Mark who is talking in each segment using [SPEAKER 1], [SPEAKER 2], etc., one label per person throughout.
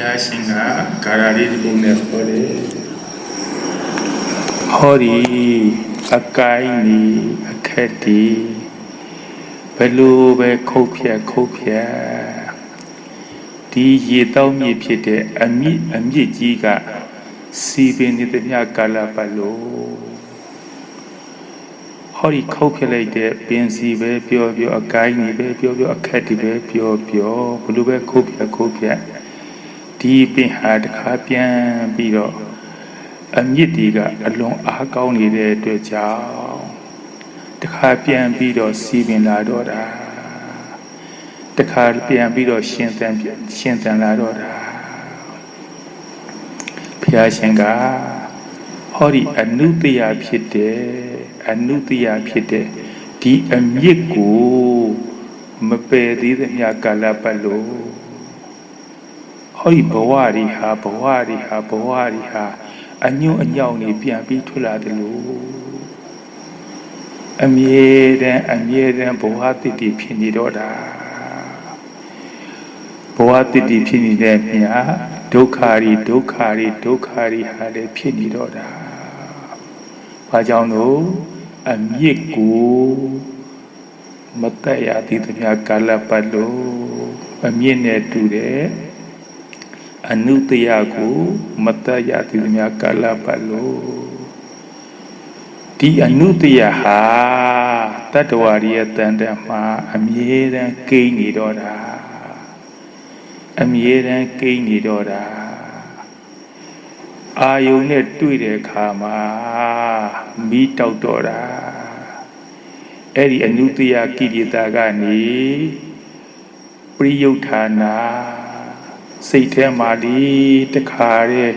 [SPEAKER 1] ရားရှင်ကဂါရလေးတစ်ခုနဲ့ဟောတယ်ဟောဒီအကိုင်းဒီအခက်ဒီဘယ်လိုပဲခုတ်ဖြတ်ဒီရေတောင်းမြစ်ဖြစ်တဲ့အမြင့်ကြီးကစီပင်နေတဲ့မြကာလပတ်လို့ဟောဒီခုတ်ဖြတ်လိုက်တဲ့ပင်စီပဲပြောအကိုင်းဒီပဲပြောအခက်ဒီပဲပြောဘယ်လိုပဲခုတ်ဖြတ်ဒီပင်ဟာတခါပြန်ပြီးတော့အမြင့်ဒီကအလွန်အားကောင်းနေတဲ့အတွက်ကြောင့်တခါပြန်ပြီးတော့စီပင်လာတော့တာတခါပြန်ပြီးတော့ရှင်သန်လာတော့တာဘုရားရှင်ကဟောဒီအနုတ္တယဖြစ်တဲ့ဒီအမြင့်ကိုမပယ်သေးတဲ့မြကာလပတ်လို့ဟောဒီဘဝတွေဟာအညွန့်အညောင်းနေပြန်ပြီးထွက်လာတယ်လို့အမြဲတမ်းဘဝတည်တည်ဖြစ်နေတော့တာဘဝတည်တည်ဖြစ်နေတဲ့မြာဒုက္ခတွေဟာလည်းဖြစ်နေတော့တာဘာကြောင့်လို့အမြင့်ကိုမတတ်ရသေးတဲ့မြကာလပတ်လို့အမြင့်နဲ့တူတဲ့အနုတ္တယကိုမတတ်ရသေးတဲ့မြကာလပတ်လို့ဒီအနုတ္တယဟာတတ္တဝါရဲ့တန်တမှာအမြဲတမ်းကိန်းနေတော့တာအာယုန်နဲ့တွေ့တဲ့အခါမှာမီးတောက်တော့တာအဲ့ဒီအနုတ္တယကိလေသာကနေပရိယုဌာနာစိတ်ထဲမှာဒီတခါတဲ့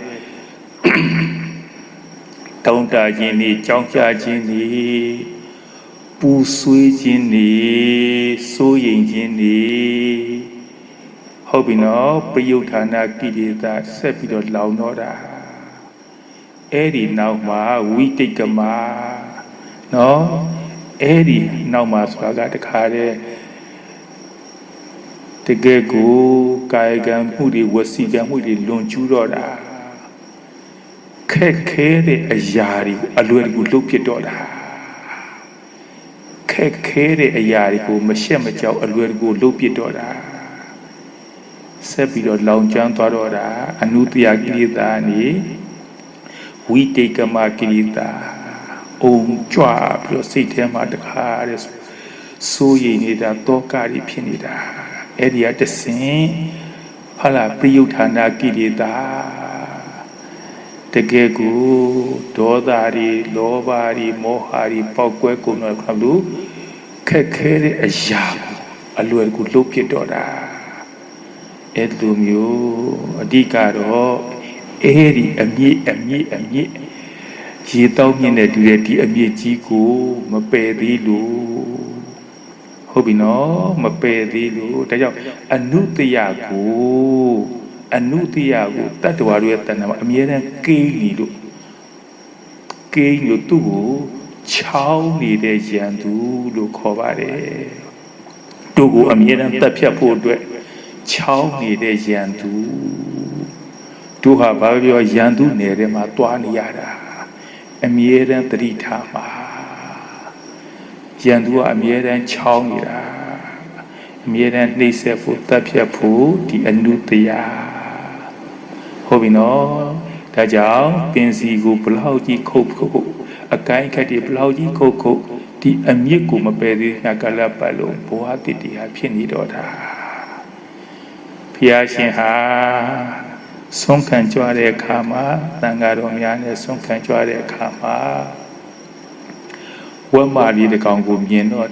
[SPEAKER 1] တောင်းတခြင်းတွေကြောင်းကြခြင်းတွေပူဆွေးခြင်းတွေစိုးရိမ်ခြင်းတွေဟုတ်ပြီနော်ပရိယုဌာနာကိလေသာဆက်ပြီးတော့လောင်တော့တာအဲ့ဒီနောက်မှာဝိတိတ်ကမနော်အဲ့ဒီနောက်မှာဆိုတာကတခါတဲ့တကယ်ကိုကာယကံမှုတွေဝစီကံမှုတွေလွန်ကျူးတော့တာခက်ခဲတဲ့အရာတွေအလွယ်တကူလုပ်ဖြစ်တော့တာခက်ခဲတဲ့အရာတွေကိုမရှက်မကြောက်အလွယ်တကူလုပ်ဖြစ်တော့တာဆက်ပြီးတော့လောင်ကျွမ်းသွားတော့တာအနုတ္တယကိလေသာနေဝိတေကမကိလေသာအုံကြွပြီးတော့စိတ်ထဲမှာတခါတဲ့စိုးရိမ်နေတာတောကတွေဖြစ်နေတာအဲ့ဒီကတဆင်ဟာလာပရိယုဌာနာကိလေသာတကယ်ကိုဒေါသတွေလောဘတွေမောဟတွေပေါက်ကွဲကုန်တော့ခါလို့ခက်ခဲတဲ့အရာကိုအလွယ်ကူလှုပ်ဖြစ်တော့တာအဲ့လိုမျိုးအဓိကတော့အဲ့ဒီအမြင့်ရေတောင်းမြင့်တဲ့ဒီအမြင့်ကြီးကိုမပယ်သေးလို့ဟုတ်ပြီနော်မပယ်သေးလို့ဒါကြောင့်အနုတ္တယကိုတတ္တဝါတွေရဲ့တဏ္ဍာမှာအမြဲတမ်းကိန်းနေလို့သူ့ကိုချောင်းနေတဲ့ယန္တုလို့ခေါ်ပါတယ်တို့ကိုအမြဲတမ်းတက်ဖြတ်ဖို့အတွက်ချောင်းနေတဲ့ယန္တုတို့ဟာဘာပြောယန္တုနယ်ထဲမှာတွားနေရတာအမြဲတမ်းသတိထားပါယန္တုကအမြဲတမ်းချောင်းနေတာအမြဲတမ်းနှိမ့်ဆက်ဖို့တက်ဖြတ်ဖို့ဒီအနုတ္တယဟုတ်ပြီနော်ဒါကြောင့်ပင်စီကိုဘလောက်ကြီးခုတ်အကိုင်းခက်တွေဘလောက်ကြီးခုတ်ဒီအမြင့်ကိုမပယ်သေးတဲ့ကာလပတ်လုံးဘဝတည်တည်ဟာဖြစ်နေတော့တာဘုရားရှင်ဟာဆုံးခံကြွားတဲ့အခါမှာသံဃာတော်များနဲ့ဆုံးခံကြွားတဲ့အခါမှာဝတ်မာလေးတစ်ကောင်ကိုမြင်တော့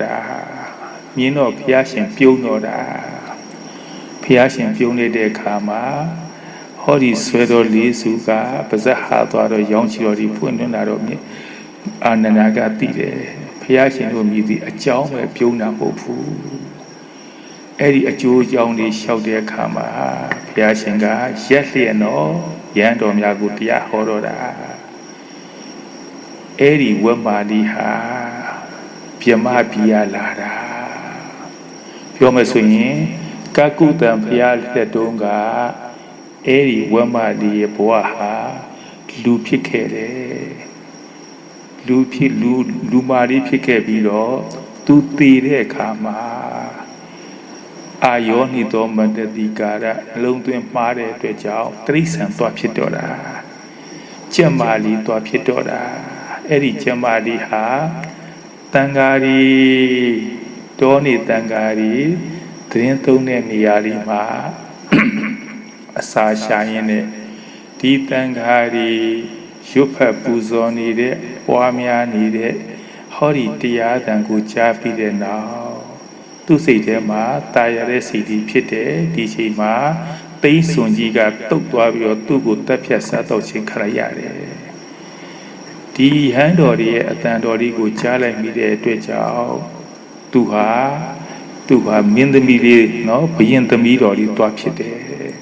[SPEAKER 1] ဘုရားရှင်ပြုံးတော့တာဘုရားရှင်ပြုံးနေတဲ့အခါမှာဟောဒီဆွဲတော်လေးစုကပါဇက်ဟာသွားတော့ရောင်းချီတော်ဒီဖွင့်လာတော့မြင်အာနန္ဒာကသိတယ်ဘုရားရှင်တို့မြည်သည်အကြောင်းပဲပြုံးတာမဟုတ်ဘူးအဲ့ဒီအကျိုးအကြောင်းတွေလျှောက်တဲ့အခါမှာဘုရားရှင်ကရက်လျက်တော့ရဟန်းတော်များကိုတရားဟောတော့တာအဲ့ဒီဝတ်မာလီဟာပြမပြရလာတာပြောမယ်ဆိုရင်ကကုတံဘုရားလက်တုံးက Eri Wamadi Boaha Lupi Kere Lupi Lumari Pikebilo Tutire Kama Ayoni Domanda di Gara London Mare Dejao Trisan Topitora Jamali Topitora Eri Jamali Ha Tangari Doni Tangari Trintone Miari Ma Asashayane Di Tangari Yupa Puzoni de Wamiani de Hori Tia Dangu Japi de now Tu say them Tayare City Pite Dijima Tay Sunjiga Tukwabi or Tugu Tapia Sato Chikarayare Di Handori Atandori Guchala Mide Twechao Tuha Min the Midi no Pian the Midori Twapite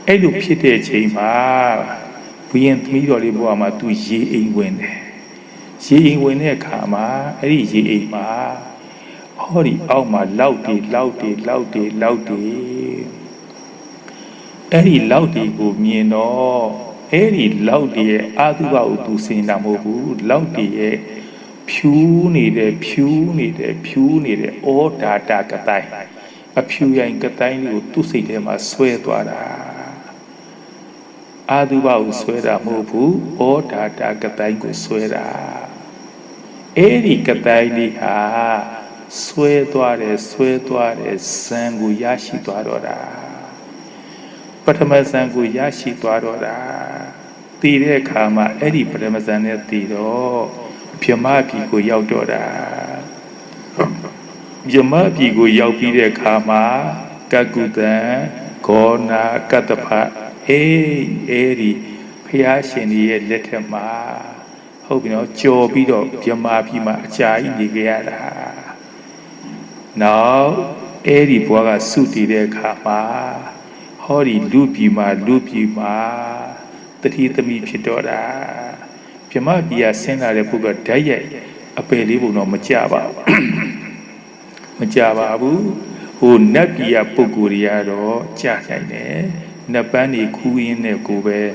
[SPEAKER 1] Edu Pite Chima Pian the Midori Boama to Ye Wene Ye Wene Kama Eri Ye Ma Hori Auma Lauti Eri Lauti Go Mieno Eri Lauti Aduba to Sinamobu Lauti Pew needed all data Katai a pew in Katai to see them as sweatwara Aduba sweater Mobu all data Katai go sweater Eri Katai ha Sweatware Sangu Yashi Dwadora Patamasangu Yashi Dwadora Tire Kama Eri Patamazane Tiro Piamapi go Yaudora Yamapi go Yaupi de Kama Gagudan Gona Katapa Eri Piashini Letema Hope you know Jobido Piamapi Ma Chai Nigara Now Eri Boga Suti de Kama Hori Lupi Ma Tatitami Pitora Piamabia Sena Repuga Daya a pelibu no Machaba Machababu who Napia Puguriado Chakane Napani Kuine Kube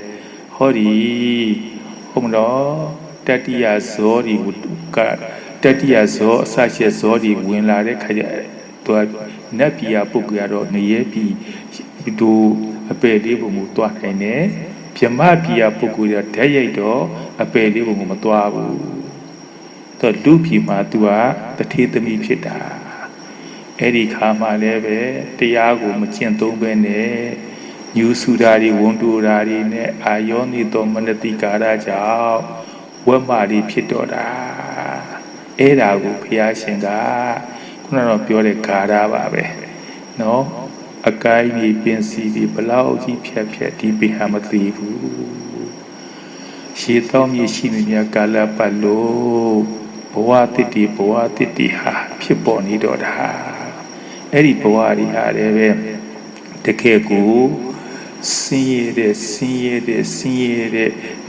[SPEAKER 1] Hori Homno Tatia Zori Tatia Zo Sacha Zori Winlare Kaya to Napia Puguriado Neyepi do a pelibu Mutuakane Piamabia Puguria Dayato a pelibu Matuabu The Lupi Matua the Titami Pita Eri Kama Leve Tiago Macento Bene New Sudari Wondurari Ne Ayoni Domanati Garaja Wamari Pitora Erago Piashinga Kuna Piore Garababe No A guy may be see below the Piati Bihamativu. She told me she knew Galapalo, Boatiti ha, Piponi Doda. Eri Boari had ever the Kegu, see it,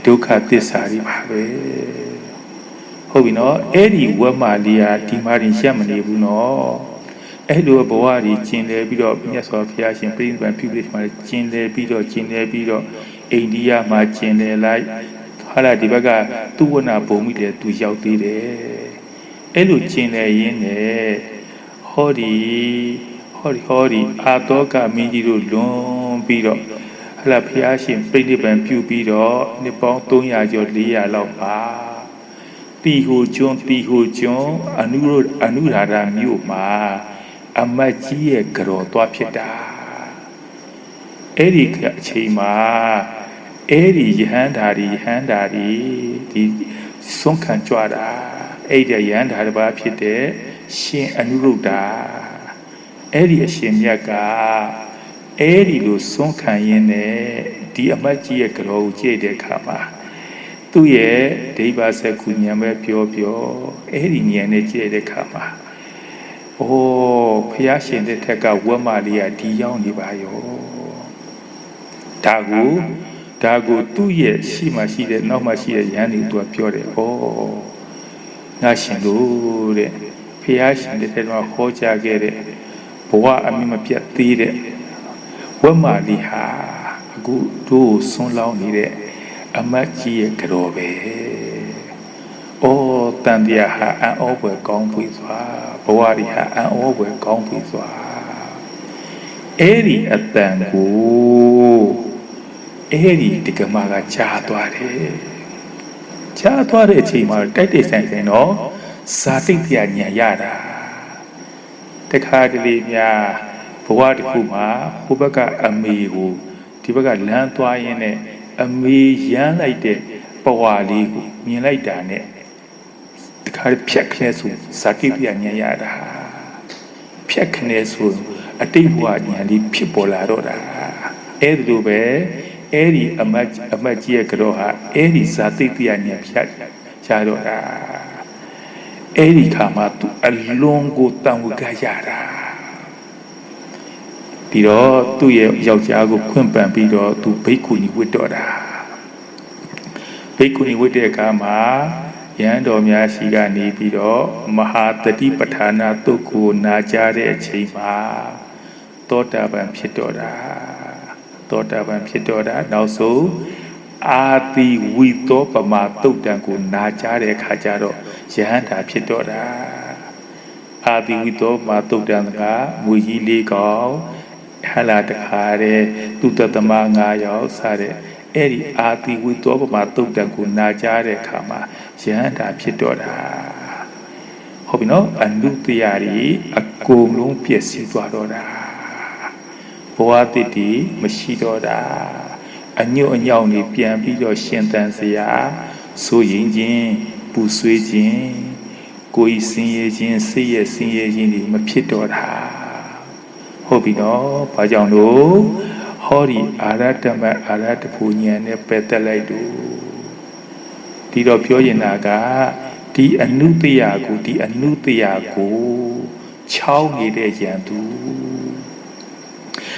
[SPEAKER 1] Ducatis Haribabe. Hobino, Eri Wamalia, Timarin Shamani, no. Edo Boari, Chinle Bido, Minas of Yashin, Prince and Public my Chinle Bido, India, my Chinle like Hala Divaga, Tuana Bomide to Yauti. Edo Chinle in Hori, Atoka Mindido Long Bido, Hala Piashin, Prince and Pubido, Nippon Tonya Jolia Lapa. Pihu John, Anurada Muma. Amaji Gro Twapita Eric Chima Eri Handari the Sonkan Chwada Ada Yandhaba Pite Shin Anuruda Eri Shimyaka Eri Lu Sonkan Yene the Amaji Gro Jade Kama Tuye Deva Sekunyame Pio Eri Yene Jade Kama Oh, Piashin the Taka Wamalia Dion Bayo Dago 2 years, she must see that no machine yanning to a pure. Oh, Nashin Lure Piashin the Tena Hoja get it. Boa Amima Piatire က်မာလီဟာအခုတို့ဆွန်းလောင်းနေတဲ့အမတ်ကြီးရဲ့ကြော်ပဲအော်တန်တရားဟာအံ့ဩဖွယ်ကောင်းပြီစွာဘဝတွေဟာအံ့ဩဖွယ်ကောင်းပြီစွာအဲ့ဒီအတန်ကိုအဲ့ဒီဒီကမာကကြားသွားတယ်ကြားသွားတဲ့အချိန်မှာတိုက်တိတ်ဆိုင်ဆိုင်တော့ဇာတိတရားဉာဏ်ရတာတခါတလေများဘဝတစ်ခုမှာဟိုဘက်ကအမေကိုဒီဘက်ကလမ်းသွားရင်းနဲ့အမေရမ်းလိုက်တဲ့ဘဝလေးကိုမြင်လိုက်တာနဲ့တခါဖြတ်ခလဲဆိုဇာတိတရားဉာဏ်ရတာဖြတ်ခလဲဆိုအတိတ်ဘဝဉာဏ်လေးဖြစ်ပေါ်လာတော့တာအဲ့ဒီလိုပဲအဲ့ဒီအမတ်ကြီးရဲ့ကြောဟာအဲ့ဒီဇာတိတရားဉာဏ်ဖြတ်ရတော့တာအဲ့ဒီခါမှာသူအလွန်ကိုတန်ဝကရတာဒီတော့သူ့ရဲ့ယောက်ျားကိုခွင့်ပန်ပြီးတော့သူဘိက္ခုနီဝတ်တော်တာဘိက္ခုနီဝတ်တဲ့အခါမှာယဟန်တော်များရှိကနေပြီးတော့မဟာတတိပဋ္ဌာနာတုတ်ကိုနာကြားတဲ့အချိန်မှာသောတာပန်ဖြစ်တော်တာသောတာပန်ဖြစ်တော်တာနောက်ဆုံးအာတိဝိသောပမတုတ်တံကိုနာကြားတဲ့အခါကျတော့ယဟန်တာဖြစ်တော်တာအာတိဝိသောပမတုတ်တံကငွေကြီး၄កောင်ဟလာတခါတဲ့သူတသမ9ယောက်စတဲ့အဲ့ဒီအာတိဝိသောပမတုတ်တံကိုနာကြားတဲ့အခါမှာယဟန်တာဖြစ်တော်တာဟုတ်ပြီနော်အနုတ္တရာကြီးအကုန်လုံးပြည့်စည်သွားတော့တာဘဝတည်တည်မရှိတော့တာအညွတ်အညောင်းနေပြန်ပြီးတော့ရှင်သန်စရာဆိုရင်ချင်းပူဆွေးခြင်းကိုယ်စင်ရခြင်းစိတ်ရဲ့စင်ရခြင်းတွေမဖြစ်တော့တာဟုတ်ပြီနော်ဘာကြောင့်လို့ဟောဒီအာရတမအာရတပူဉာဏ်နဲ့ပယ်တက်လိုက်လို့ဒီတော့ပြောရင်ကဒီအနုတ္တရာကိုဒီအနုတ္တရာကိုချောင်းနေတဲ့ယံသူ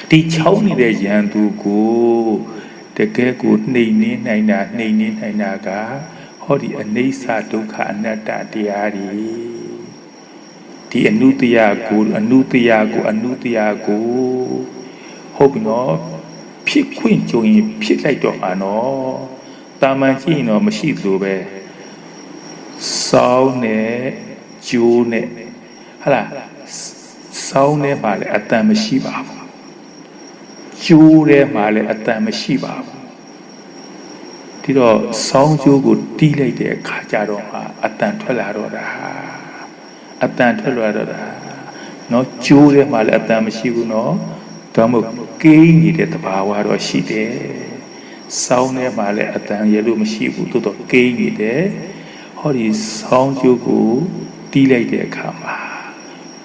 [SPEAKER 1] ဒီချောင်းနေတဲ့ယံသူကိုတကယ်ကိုနှိမ်နှင်းနိုင်တာနှိမ်နှင်းနိုင်တာကဟောဒီအနိစ္စဒုက္ခအနတ္တတရားတွေဒီအနုတ္တရာကိုအနုတ္တရာကိုအနုတ္တရာကိုဟုတ်ပြီနော်ဖြစ်ခွင့်ကြုံရင်ဖြစ်လိုက်တော့မှာနော်တာမန်ကြည့်ရင်တော့မရှိသလိုပဲစောင်းနဲ့ကျိုးနဲ့ဟာလားစောင်းနဲ့ပါလေအတန်မရှိပါဘူးကျိုးထဲမှာလည်းအတန်မရှိပါဘူးဒီတော့စောင်းကျိုးကိုတီးလိုက်တဲ့အခါကျတော့မှအတန်ထွက်လာတော့တာအတန်ထွက်လာတော့တာနော်ကျိုးထဲမှာလည်းအတန်မရှိဘူးနော်ဒါမှမဟုတ်ကိန်းနေတဲ့သဘာဝတော့ရှိတယ်စောင်းထဲမှာလည်းအတန်ရလို့မရှိဘူးတိုးတော့ကိန်းနေတယ်ဟောဒီစောင်းကျိုးကိုတီးလိုက်တဲ့အခါမှာ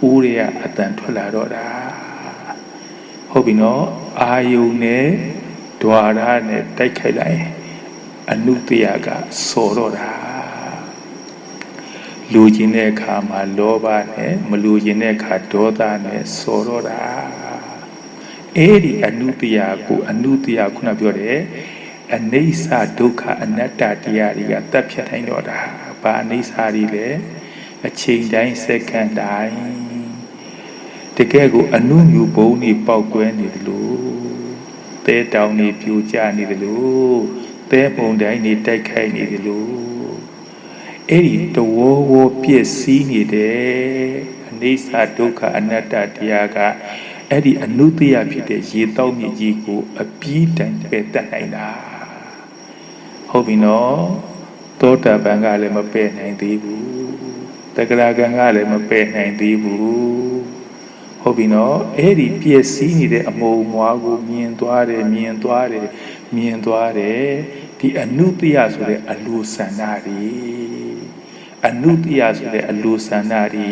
[SPEAKER 1] ဦးတွေကအတန်ထွက်လာတော့တာဟုတ်ပြီနော်အာယုန်နဲ့ဒွါရနဲ့တိုက်ခိုက်လိုက်အနုတ္တရာကစော်တော့တာလူကျင်တဲ့အခါမှာလောဘနဲ့မလူကျင်တဲ့အခါဒေါသနဲ့စော်တော့တာအဲ့ဒီအနုတ္တရာကိုအနုတ္တရာခုနပြောတယ်အနိစ္စဒုက္ခအနတ္တတရားတွေကတတ်ဖြတ်နိုင်တော့တာဘာအနိစ္စတွေလဲအချိန်တိုင်းစက္ကန့်တိုင်းတကယ်ကိုအနုမြူဘုံတွေပေါက်ကွဲနေတယ်လို့တဲတောင်တွေပြိုကျနေတယ်လို့တဲပုံတိုင်းတွေတိုက်ခိုက်နေတယ်လို့အဲ့ဒီတဝဝပြည့်စည်နေတယ်အနိစ္စဒုက္ခအနတ္တတရားကအဲ့ဒီအနုတ္တရာဖြစ်တဲ့ရေတောက်မြစ်ကြီးကိုအပြီးတိုင်ပယ်တတ်နိုင်တာဟုတ်ပြီနော်သောတာပန်ကလည်းမပယ်နိုင်သေးဘူးတဂရကံကလည်းမပယ်နိုင်သေးဘူးဟုတ်ပြီနော်အဲ့ဒီပြည့်စည်နေတဲ့အမုံမွားကိုမြင်သွားတယ်မြင်သွားတယ်မြင်သွားတယ်ဒီအနုတ္တရာဆိုတဲ့အလိုဆန္ဒတွေအနုတ္တရာဆိုတဲ့အလိုဆန္ဒတွေ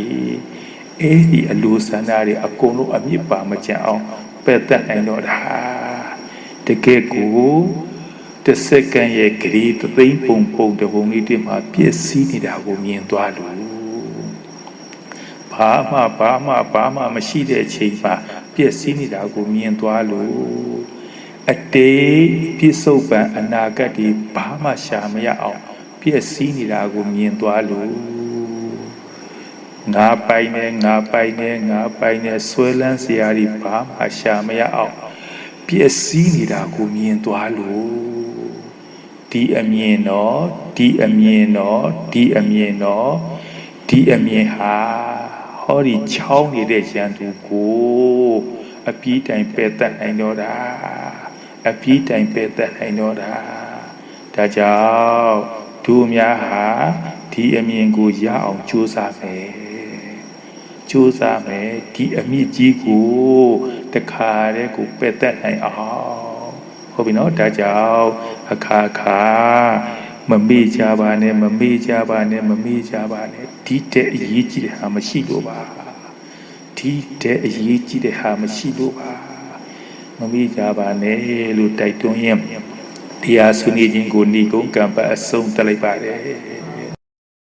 [SPEAKER 1] အဲ့ဒီအလိုဆန္ဒတွေအကုန်လုံးအမြစ်ပါမကျန်အောင်ပယ်တတ်နိုင်တော့တာတကယ်ကိုတစ်စက္ကန့်ရဲ့ဂရီသသိန်းပုံပုံတပုံလေးတည်းမှာပြည့်စည်နေတာကိုမြင်သွားလို့ဘာမှမရှိတဲ့အချိန်မှာပြည့်စည်နေတာကိုမြင်သွားလို့အတေးပြစ္ဆုတ်ပံအနာဂတ်ဒီဘာမှရှာမရအောင်ပြည့်စည်နေတာကိုမြင်သွားလို့ငါပိုင်နေဆွဲလန်းစရာတွေဘာမှရှာမရအောင် ပျက်စီးနေတာကိုမြင်သွားလို့ဒီအမြင်တော့ဒီအမြင်တော့ဒီအမြင်တော့ဒီအမြင်ဟာဟောဒီချောင်းနေတဲ့ရန်သူကိုအပြည့်တိုင်ပယ်တတ်နိုင်တော့တာအပြည့်တိုင်ပယ်တတ်နိုင်တော့တာဒါကြောင့်သူများဟာဒီအမြင်ကိုရအောင်ကြိုးစားမယ်ကြိုးစားမယ်ဒီအမြင့်ကြီးကိုတခါတည်းကိုပယ်တတ်နိုင်အောင်ဟုတ်ပြီနော်ဒါကြောင့်အခါခါမမေ့ကြပါနဲ့မမေ့ကြပါနဲ့မမေ့ကြပါနဲ့ဒီတဲ့အရေးကြီးတဲ့ဟာမရှိလို့ပါဒီတဲ့အရေးကြီးတဲ့ဟာမရှိလို့ပါမမေ့ကြပါနဲ့လို့တိုက်တွန်းရင်တရားဆွေးနွေးခြင်းကိုဏိကုံးကံပတ်အဆုံးတက်လိုက်ပါတယ်